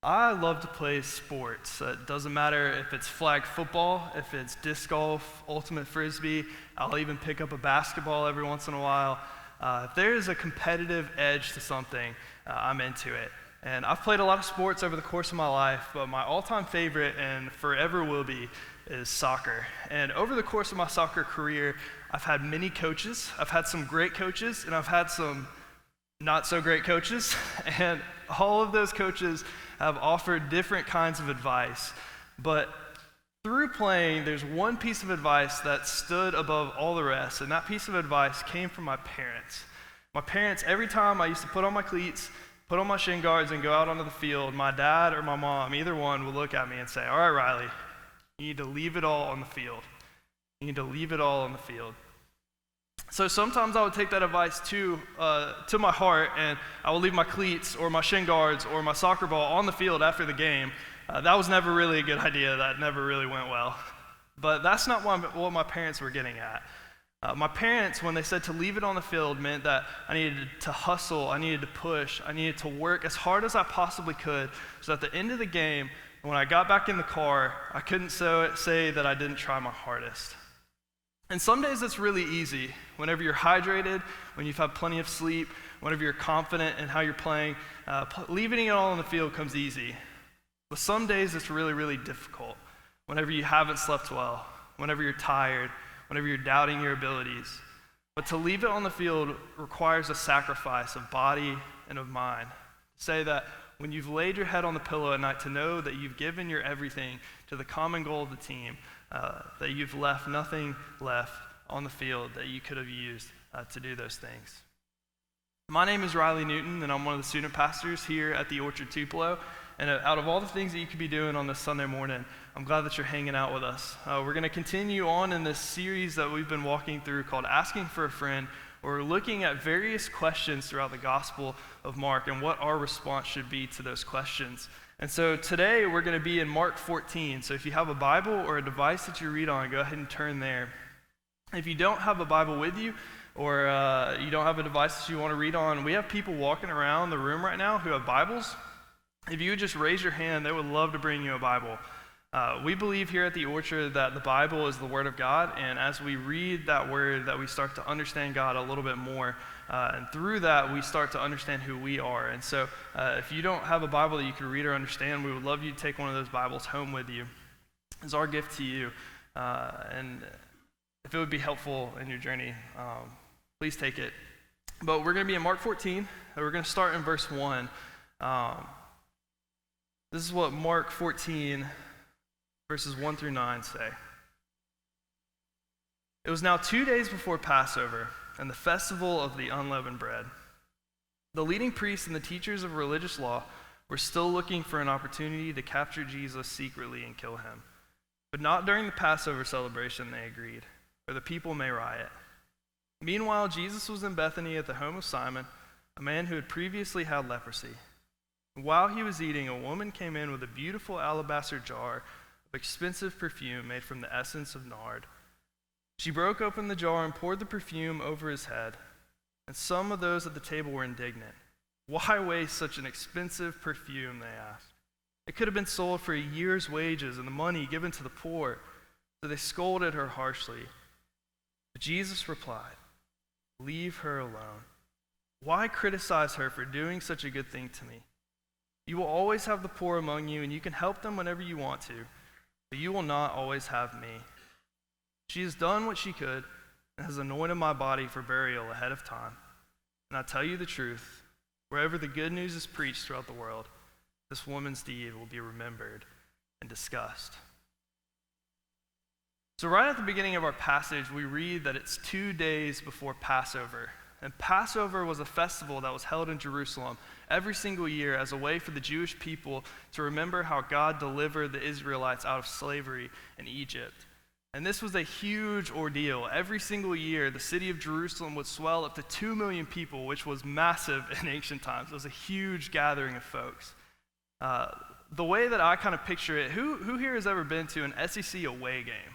I love to play sports. It doesn't matter if it's flag football, if it's disc golf, ultimate frisbee. I'll even pick up a basketball every once in a while. If there is a competitive edge to something, I'm into it. And I've played a lot of sports over the course of my life, but my all-time favorite and forever will be is soccer. And over the course of my soccer career, I've had many coaches. I've had some great coaches, and I've had some not so great coaches. And all of those coaches have offered different kinds of advice. But through playing, there's one piece of advice that stood above all the rest, and that piece of advice came from my parents. My parents, every time I used to put on my cleats, put on my shin guards, and go out onto the field, my dad or my mom, either one, would look at me and say, "All right, Riley, you need to leave it all on the field. You need to leave it all on the field." So sometimes I would take that advice to my heart, and I would leave my cleats or my shin guards or my soccer ball on the field after the game. That was never really a good idea. That never really went well. But that's not what my parents were getting at. My parents, when they said to leave it on the field, meant that I needed to hustle, I needed to push, I needed to work as hard as I possibly could, so at the end of the game, when I got back in the car, I couldn't say that I didn't try my hardest. And some days it's really easy. Whenever you're hydrated, when you've had plenty of sleep, whenever you're confident in how you're playing, leaving it all on the field comes easy. But some days it's really, really difficult. Whenever you haven't slept well, whenever you're tired, whenever you're doubting your abilities. But to leave it on the field requires a sacrifice of body and of mind. Say that when you've laid your head on the pillow at night, to know that you've given your everything to the common goal of the team, that you've left nothing left on the field that you could have used to do those things. My name is Riley Newton, and I'm one of the student pastors here at the Orchard Tupelo. And out of all the things that you could be doing on this Sunday morning, I'm glad that you're hanging out with us. We're going to continue on in this series that we've been walking through called Asking for a Friend, where we're looking at various questions throughout the Gospel of Mark and what our response should be to those questions. And so today we're going to be in Mark 14. So if you have a Bible or a device that you read on, go ahead and turn there. If you don't have a Bible with you, or you don't have a device that you want to read on, we have people walking around the room right now who have Bibles. If you would just raise your hand, they would love to bring you a Bible. We believe here at the Orchard that the Bible is the Word of God, and as we read that Word, that we start to understand God a little bit more, and through that, we start to understand who we are. And so if you don't have a Bible that you can read or understand, we would love you to take one of those Bibles home with you. It's our gift to you, and if it would be helpful in your journey, please take it. But we're going to be in Mark 14, and we're going to start in verse 1. This is what Mark 14, verses 1 through 9 say. It was now 2 days before Passover and the festival of the unleavened bread. The leading priests and the teachers of religious law were still looking for an opportunity to capture Jesus secretly and kill him. But not during the Passover celebration, they agreed, or the people may riot. Meanwhile, Jesus was in Bethany at the home of Simon, a man who had previously had leprosy. While he was eating, a woman came in with a beautiful alabaster jar of expensive perfume made from the essence of nard. She broke open the jar and poured the perfume over his head, and some of those at the table were indignant. "Why waste such an expensive perfume?" they asked. "It could have been sold for a year's wages and the money given to the poor." So they scolded her harshly. But Jesus replied, "Leave her alone. Why criticize her for doing such a good thing to me? You will always have the poor among you, and you can help them whenever you want to, but you will not always have me. She has done what she could and has anointed my body for burial ahead of time. And I tell you the truth, wherever the good news is preached throughout the world, this woman's deed will be remembered and discussed." So right at the beginning of our passage, we read that it's 2 days before Passover. And Passover was a festival that was held in Jerusalem every single year as a way for the Jewish people to remember how God delivered the Israelites out of slavery in Egypt. And this was a huge ordeal. Every single year, the city of Jerusalem would swell up to 2 million people, which was massive in ancient times. It was a huge gathering of folks. The way that I kind of picture it, who here has ever been to an SEC away game?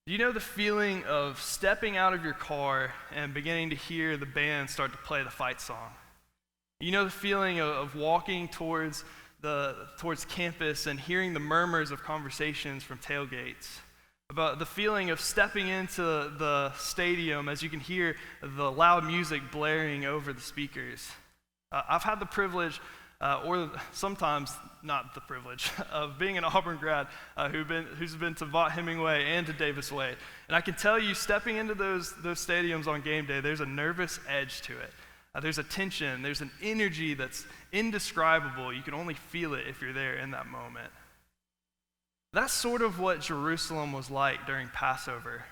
Do you know the feeling of stepping out of your car and beginning to hear the band start to play the fight song? You know the feeling of walking towards towards campus and hearing the murmurs of conversations from tailgates, about the feeling of stepping into the stadium as you can hear the loud music blaring over the speakers. I've had the privilege, or sometimes not the privilege, of being an Auburn grad who's been to Vaught Hemingway and to Davis Wade. And I can tell you, stepping into those stadiums on game day, there's a nervous edge to it. There's a tension, there's an energy that's indescribable. You can only feel it if you're there in that moment. That's sort of what Jerusalem was like during Passover.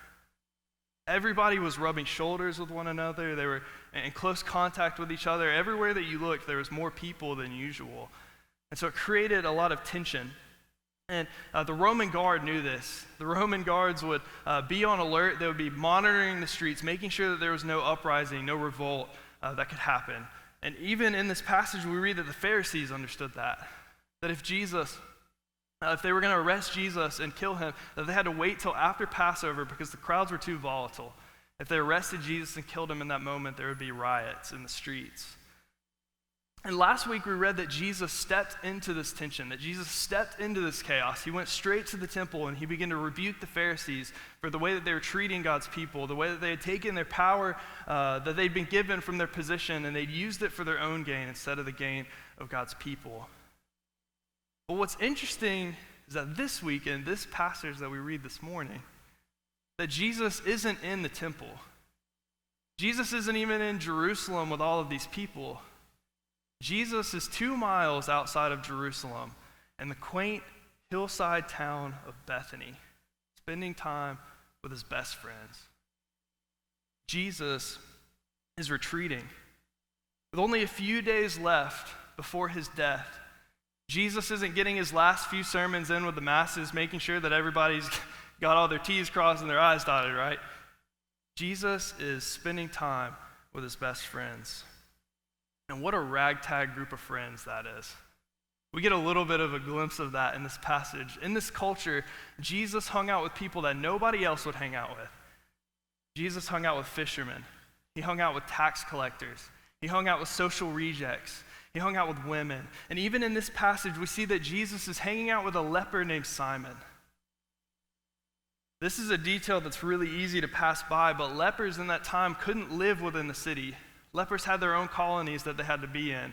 Everybody was rubbing shoulders with one another. They were in close contact with each other. Everywhere that you looked, there was more people than usual. And so it created a lot of tension. And the Roman guard knew this. The Roman guards would be on alert. They would be monitoring the streets, making sure that there was no uprising, no revolt that could happen. And even in this passage, we read that the Pharisees understood that. That if they were going to arrest Jesus and kill him, that they had to wait till after Passover because the crowds were too volatile. If they arrested Jesus and killed him in that moment, there would be riots in the streets. And last week we read that Jesus stepped into this tension, that Jesus stepped into this chaos. He went straight to the temple and he began to rebuke the Pharisees for the way that they were treating God's people, the way that they had taken their power that they'd been given from their position and they'd used it for their own gain instead of the gain of God's people. But what's interesting is that this week, in this passage that we read this morning, that Jesus isn't in the temple. Jesus isn't even in Jerusalem with all of these people. Jesus is 2 miles outside of Jerusalem in the quaint hillside town of Bethany, spending time with his best friends. Jesus is retreating. With only a few days left before his death, Jesus isn't getting his last few sermons in with the masses, making sure that everybody's got all their T's crossed and their I's dotted, right? Jesus is spending time with his best friends. And what a ragtag group of friends that is. We get a little bit of a glimpse of that in this passage. In this culture, Jesus hung out with people that nobody else would hang out with. Jesus hung out with fishermen. He hung out with tax collectors. He hung out with social rejects. He hung out with women. And even in this passage, we see that Jesus is hanging out with a leper named Simon. This is a detail that's really easy to pass by, but lepers in that time couldn't live within the city. Lepers had their own colonies that they had to be in.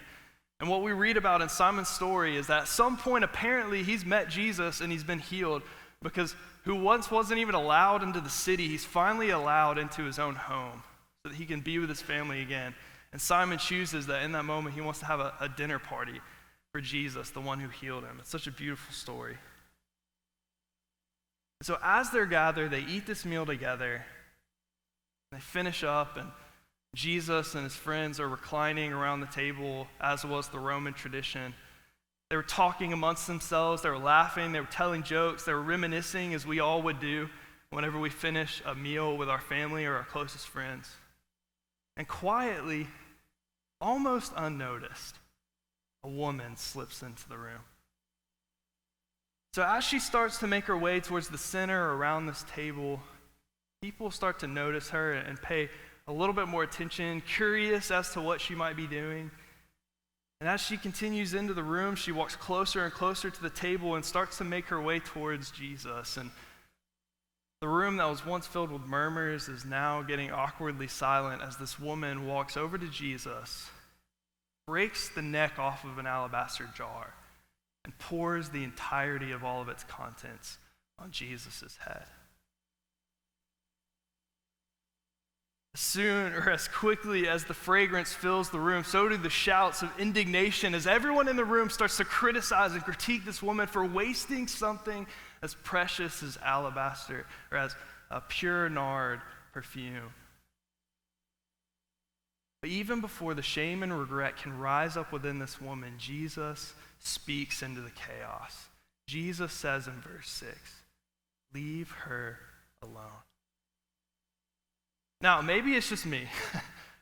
And what we read about in Simon's story is that at some point, apparently, he's met Jesus and he's been healed because who once wasn't even allowed into the city, he's finally allowed into his own home so that he can be with his family again. And Simon chooses that in that moment he wants to have a dinner party for Jesus, the one who healed him. It's such a beautiful story. And so as they're gathered, they eat this meal together. They finish up, and Jesus and his friends are reclining around the table, as was the Roman tradition. They were talking amongst themselves. They were laughing. They were telling jokes. They were reminiscing, as we all would do whenever we finish a meal with our family or our closest friends. And quietly, almost unnoticed, a woman slips into the room. So as she starts to make her way towards the center around this table, people start to notice her and pay a little bit more attention, curious as to what she might be doing. And as she continues into the room, she walks closer and closer to the table and starts to make her way towards Jesus. And the room that was once filled with murmurs is now getting awkwardly silent as this woman walks over to Jesus, breaks the neck off of an alabaster jar, and pours the entirety of all of its contents on Jesus' head. As soon or as quickly as the fragrance fills the room, so do the shouts of indignation as everyone in the room starts to criticize and critique this woman for wasting something as precious as alabaster or as a pure nard perfume. But even before the shame and regret can rise up within this woman, Jesus speaks into the chaos. Jesus says in verse 6, "Leave her alone." Now, maybe it's just me.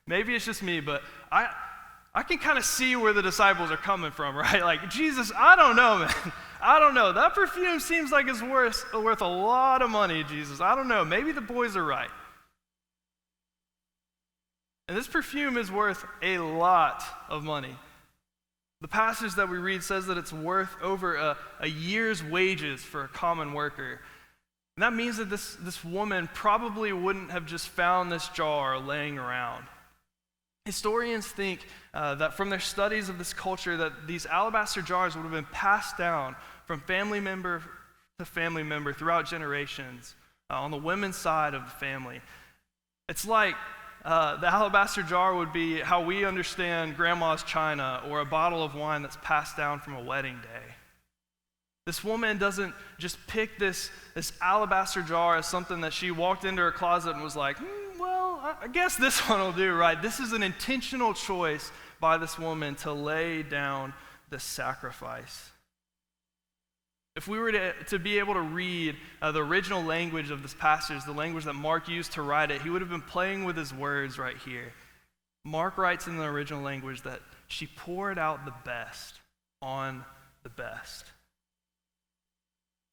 Maybe it's just me, but I can kind of see where the disciples are coming from, right? Like, Jesus, I don't know, man. I don't know. That perfume seems like it's worth a lot of money, Jesus. I don't know. Maybe the boys are right. And this perfume is worth a lot of money. The passage that we read says that it's worth over a year's wages for a common worker. And that means that this woman probably wouldn't have just found this jar laying around. Historians think that from their studies of this culture that these alabaster jars would have been passed down from family member to family member throughout generations on the women's side of the family. It's like the alabaster jar would be how we understand grandma's china or a bottle of wine that's passed down from a wedding day. This woman doesn't just pick this alabaster jar as something that she walked into her closet and was like, well, I guess this one will do, right? This is an intentional choice by this woman to lay down this sacrifice. If we were to be able to read the original language of this passage, the language that Mark used to write it, he would have been playing with his words right here. Mark writes in the original language that she poured out the best on the best.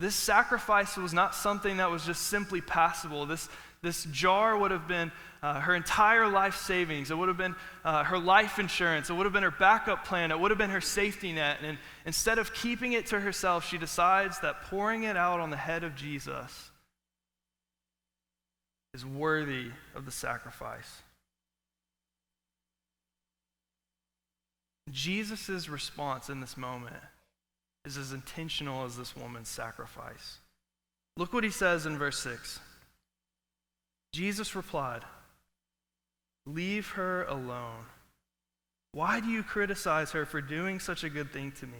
This sacrifice was not something that was just simply passable. This jar would have been her entire life savings. It would have been her life insurance. It would have been her backup plan. It would have been her safety net. And instead of keeping it to herself, she decides that pouring it out on the head of Jesus is worthy of the sacrifice. Jesus' response in this moment is as intentional as this woman's sacrifice. Look what he says in verse 6. Jesus replied, "Leave her alone. Why do you criticize her for doing such a good thing to me?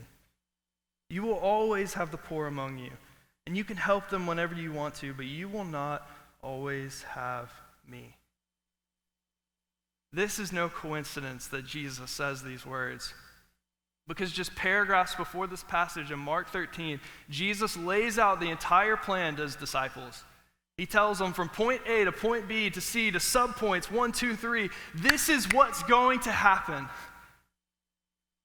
You will always have the poor among you, and you can help them whenever you want to, but you will not always have me." This is no coincidence that Jesus says these words. Because just paragraphs before this passage in Mark 13, Jesus lays out the entire plan to his disciples. He tells them from point A to point B to C to subpoints 1, 2, 3, this is what's going to happen.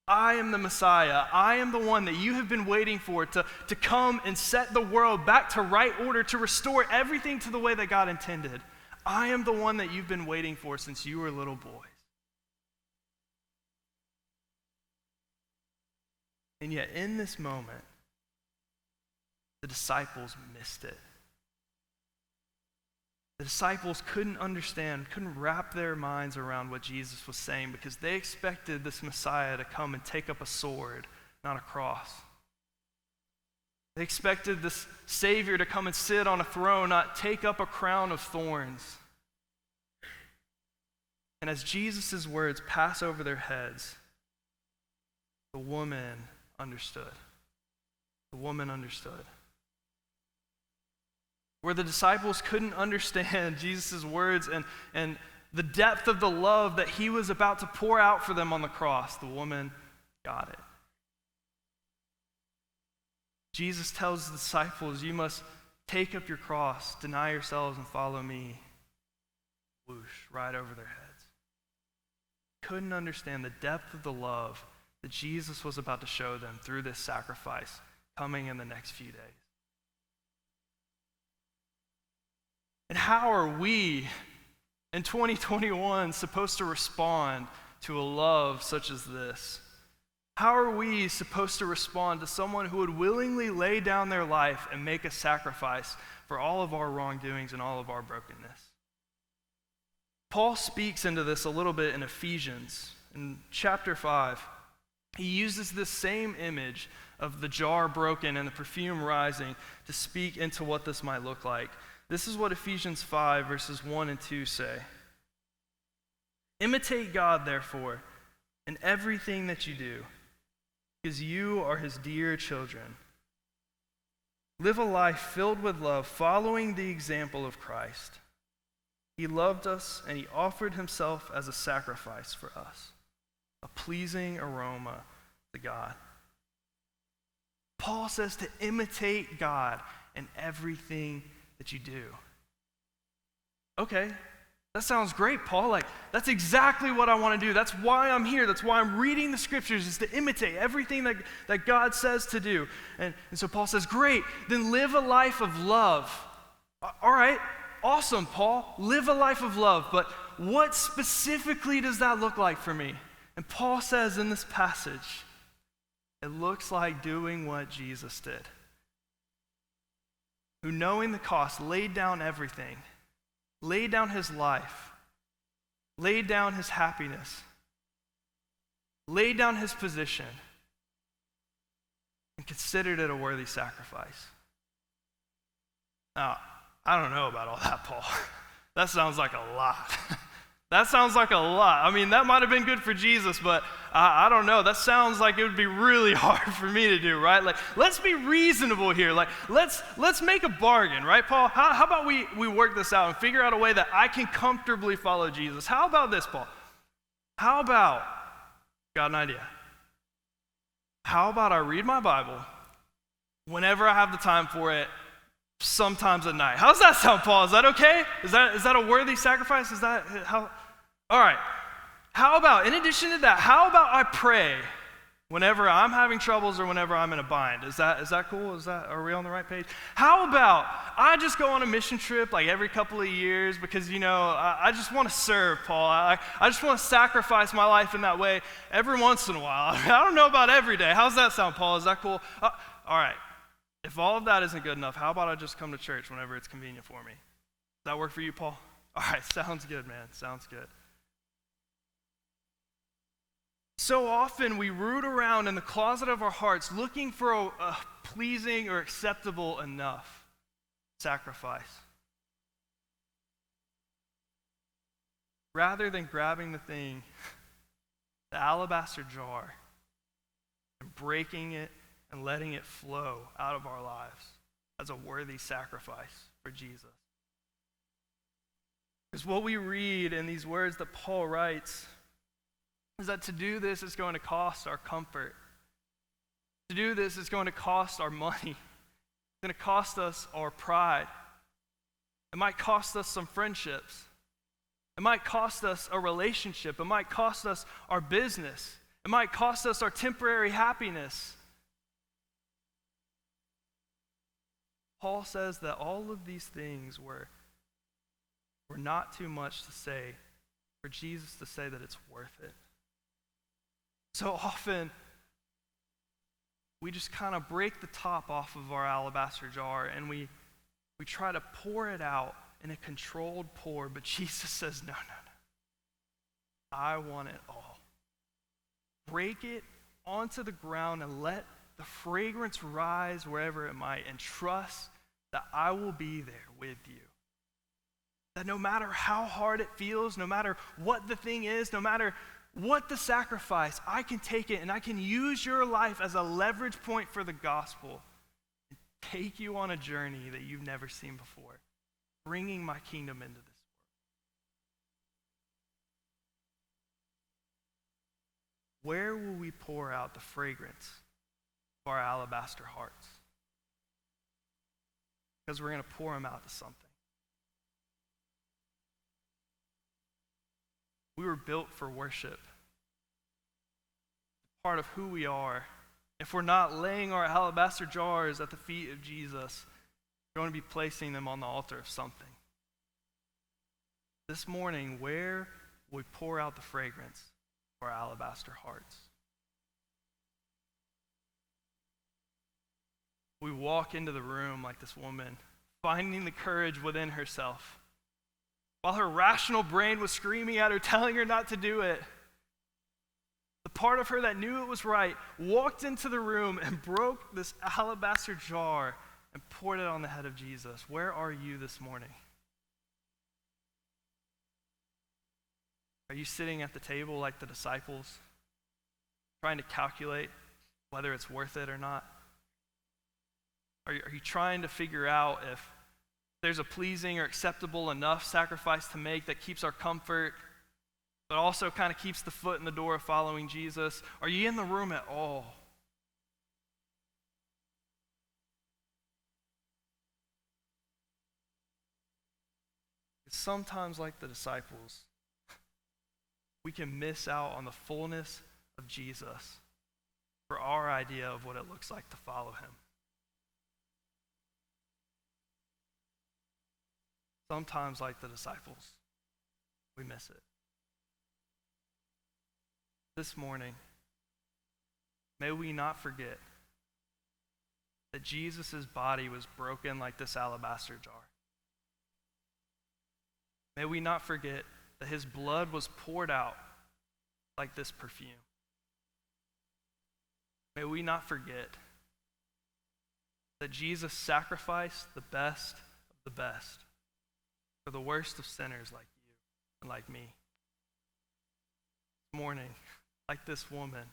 I am the Messiah. I am the one that you have been waiting for to come and set the world back to right order, to restore everything to the way that God intended. I am the one that you've been waiting for since you were little boys. And yet in this moment, the disciples missed it. The disciples couldn't understand, couldn't wrap their minds around what Jesus was saying because they expected this Messiah to come and take up a sword, not a cross. They expected this Savior to come and sit on a throne, not take up a crown of thorns. And as Jesus' words pass over their heads, the woman understood. The woman understood. Where the disciples couldn't understand Jesus' words and the depth of the love that he was about to pour out for them on the cross, the woman got it. Jesus tells the disciples, you must take up your cross, deny yourselves, and follow me. Whoosh, right over their heads. Couldn't understand the depth of the love that Jesus was about to show them through this sacrifice coming in the next few days. And how are we in 2021 supposed to respond to a love such as this? How are we supposed to respond to someone who would willingly lay down their life and make a sacrifice for all of our wrongdoings and all of our brokenness? Paul speaks into this a little bit in Ephesians. In chapter 5, he uses this same image of the jar broken and the perfume rising to speak into what this might look like. This is what Ephesians 5, verses 1 and 2 say. Imitate God, therefore, in everything that you do, because you are his dear children. Live a life filled with love, following the example of Christ. He loved us, and he offered himself as a sacrifice for us, a pleasing aroma to God. Paul says to imitate God in everything that you do. Okay, that sounds great, Paul. Like, that's exactly what I want to do. That's why I'm here. That's why I'm reading the scriptures, is to imitate everything that God says to do. And so Paul says, great, then live a life of love. All right, awesome, Paul. Live a life of love. But what specifically does that look like for me? And Paul says in this passage, It looks like doing what Jesus did, who, knowing the cost, laid down everything, laid down his life, laid down his happiness, laid down his position, and considered it a worthy sacrifice. Now, I don't know about all that, Paul. That sounds like a lot. That sounds like a lot. I mean, that might have been good for Jesus, but I don't know. That sounds like it would be really hard for me to do, right? Like, let's be reasonable here. Like, let's make a bargain, right, Paul? How about we work this out and figure out a way that I can comfortably follow Jesus? How about this, Paul? How about, got an idea. How about I read my Bible whenever I have the time for it, sometimes at night? How's that sound, Paul? Is that okay? Is that a worthy sacrifice? Is that how? All right. How about, in addition to that, how about I pray whenever I'm having troubles or whenever I'm in a bind? Is that cool? Are we on the right page? How about I just go on a mission trip like every couple of years because, I just want to serve, Paul. I just want to sacrifice my life in that way every once in a while. I don't know about every day. How's that sound, Paul? Is that cool? All right. If all of that isn't good enough, how about I just come to church whenever it's convenient for me? Does that work for you, Paul? All right, sounds good, man. Sounds good. So often we root around in the closet of our hearts looking for a pleasing or acceptable enough sacrifice, rather than grabbing the thing, the alabaster jar, and breaking it and letting it flow out of our lives as a worthy sacrifice for Jesus. Because what we read in these words that Paul writes is that to do this is going to cost our comfort. To do this is going to cost our money. It's going to cost us our pride. It might cost us some friendships. It might cost us a relationship. It might cost us our business. It might cost us our temporary happiness. Paul says that all of these things were not too much to say for Jesus to say that it's worth it. So often, we just kind of break the top off of our alabaster jar and we try to pour it out in a controlled pour, but Jesus says, no. I want it all. Break it onto the ground and let the fragrance rise wherever it might, and trust that I will be there with you. That no matter how hard it feels, no matter what the thing is, no matter what the sacrifice, I can take it and I can use your life as a leverage point for the gospel and take you on a journey that you've never seen before, bringing my kingdom into this world. Where will we pour out the fragrance of our alabaster hearts? Because we're going to pour them out to something. We were built for worship. Part of who we are. If we're not laying our alabaster jars at the feet of Jesus, we're going to be placing them on the altar of something. This morning, where will we pour out the fragrance of our alabaster hearts? We walk into the room like this woman, finding the courage within herself. While her rational brain was screaming at her, telling her not to do it, the part of her that knew it was right walked into the room and broke this alabaster jar and poured it on the head of Jesus. Where are you this morning? Are you sitting at the table like the disciples, trying to calculate whether it's worth it or not? Are you trying to figure out if there's a pleasing or acceptable enough sacrifice to make that keeps our comfort, but also kind of keeps the foot in the door of following Jesus? Are you in the room at all? It's sometimes like the disciples, we can miss out on the fullness of Jesus for our idea of what it looks like to follow him. Sometimes, like the disciples, we miss it. This morning, May we not forget that Jesus' body was broken like this alabaster jar. May we not forget that his blood was poured out like this perfume. May we not forget that Jesus sacrificed the best of the best for the worst of sinners like you and like me. This morning, like this woman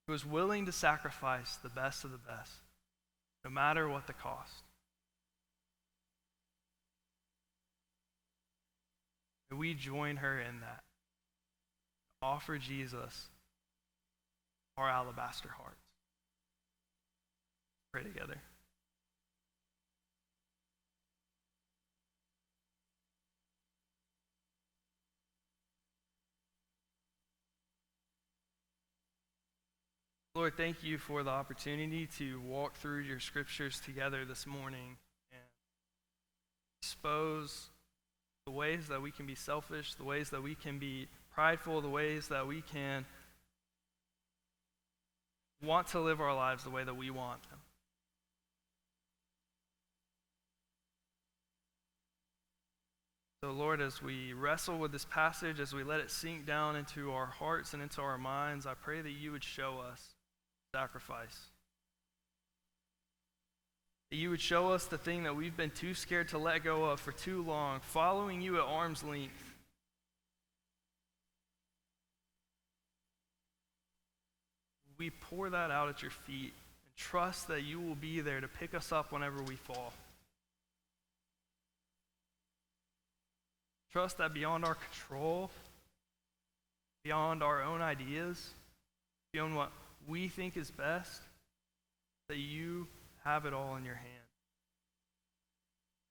who was willing to sacrifice the best of the best, no matter what the cost. May we join her in that. Offer Jesus our alabaster hearts. Pray together. Lord, thank you for the opportunity to walk through your scriptures together this morning and expose the ways that we can be selfish, the ways that we can be prideful, the ways that we can want to live our lives the way that we want them. So, Lord, as we wrestle with this passage, as we let it sink down into our hearts and into our minds, I pray that you would show us sacrifice. That you would show us the thing that we've been too scared to let go of for too long, following you at arm's length. We pour that out at your feet and trust that you will be there to pick us up whenever we fall. Trust that beyond our control, beyond our own ideas, beyond what we think is best, that you have it all in your hand.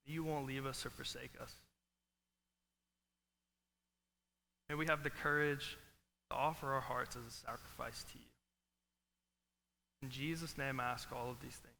You won't leave us or forsake us. May we have the courage to offer our hearts as a sacrifice to you. In Jesus' name I ask all of these things.